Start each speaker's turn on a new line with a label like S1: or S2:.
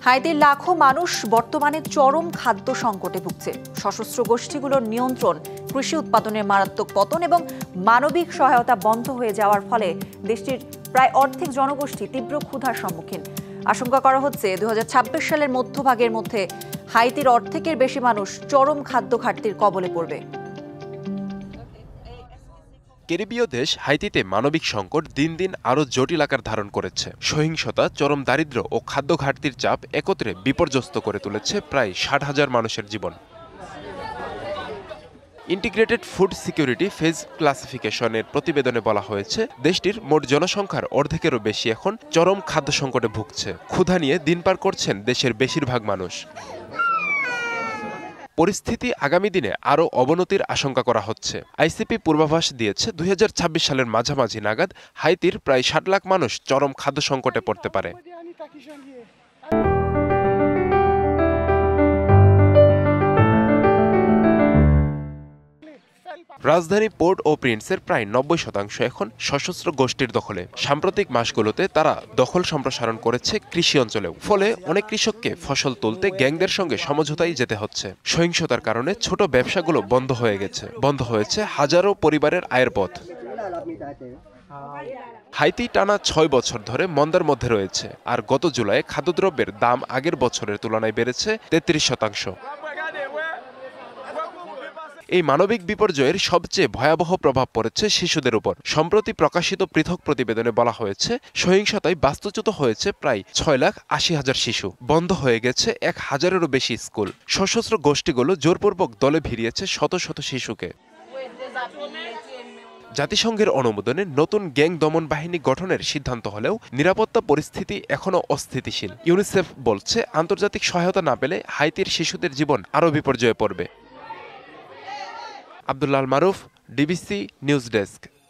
S1: হাইতির লাখো মানুষ বর্তমানে চরম খাদ্য সংকটে ভুগছে। সশস্ত্র গোষ্ঠীগুলোর নিয়ন্ত্রণ, কৃষি উৎপাদনের মারাত্মক পতন এবং মানবিক সহায়তা বন্ধ হয়ে যাওয়ার ফলে দেশটির প্রায় অর্ধেক জনগোষ্ঠী তীব্র ক্ষুধার সম্মুখীন। আশঙ্কা করা হচ্ছে ২০২৬ সালের মধ্যভাগের মধ্যে হাইতির অর্ধেকের বেশি মানুষ চরম খাদ্য ঘাটতির কবলে পড়বে।
S2: ক্যারিবীয় দেশ হাইতিতে মানবিক সংকট দিন দিন আরও জটিল আকার ধারণ করেছে। সহিংসতা, চরম দারিদ্র্য ও খাদ্য ঘাটতির চাপ একত্রে বিপর্যস্ত করে তুলেছে প্রায় ৬০,০০০ মানুষের জীবন। ইন্টিগ্রেটেড ফুড সিকিউরিটি ফেজ ক্লাসিফিকেশনের প্রতিবেদনে বলা হয়েছে, দেশটির মোট জনসংখ্যার অর্ধেকেরও বেশি এখন চরম খাদ্য সংকটে ভুগছে। ক্ষুধা নিয়ে দিন পার করছেন দেশের বেশিরভাগ মানুষ। পরিস্থিতি আগামী দিনে আরও অবনতির আশঙ্কা করা হচ্ছে। আইসিপি পূর্বাভাস দিয়েছে ২০২৬ সালের মাঝামাঝি নাগাদ হাইতির প্রায় ৬০ লাখ মানুষ চরম খাদ্য সংকটে পড়তে পারে। রাজধানী পোর্ট ও প্রিন্সের প্রায় ৯০% এখন সশস্ত্র গোষ্ঠীর দখলে। সাম্প্রতিক মাসগুলোতে তারা দখল সম্প্রসারণ করেছে কৃষি অঞ্চলেও। ফলে অনেক কৃষককে ফসল তুলতে গ্যাংদের সঙ্গে সমঝোতায় যেতে হচ্ছে। সহিংসতার কারণে ছোট ব্যবসাগুলো বন্ধ হয়ে গেছে। বন্ধ হয়েছে হাজারো পরিবারের আয়ের পথ। হাইতি টানা ৬ বছর ধরে মন্দার মধ্যে রয়েছে। আর গত জুলাইয়ে খাদ্যদ্রব্যের দাম আগের বছরের তুলনায় বেড়েছে ৩৩%। এই মানবিক বিপর্যয়ের সবচেয়ে ভয়াবহ প্রভাব পড়েছে শিশুদের উপর। সম্প্রতি প্রকাশিত পৃথক প্রতিবেদনে বলা হয়েছে, সহিংসতায় বাস্তুচ্যুত হয়েছে প্রায় ৬,৮০,০০০ শিশু। বন্ধ হয়ে গেছে ১,০০০-এরও বেশি স্কুল। সশস্ত্র গোষ্ঠীগুলো জোরপূর্বক দলে ভিড়িয়েছে শত শত শিশুকে। জাতিসংঘের অনুমোদনে নতুন গ্যাং দমন বাহিনী গঠনের সিদ্ধান্ত হলেও নিরাপত্তা পরিস্থিতি এখনও অস্থিতিশীল। ইউনিসেফ বলছে, আন্তর্জাতিক সহায়তা না পেলে হাইতির শিশুদের জীবন আরও বিপর্যয়ে পড়বে। আব্দুল্লাহ আল মারুফ, ডিবিসি নিউজ ডেস্ক।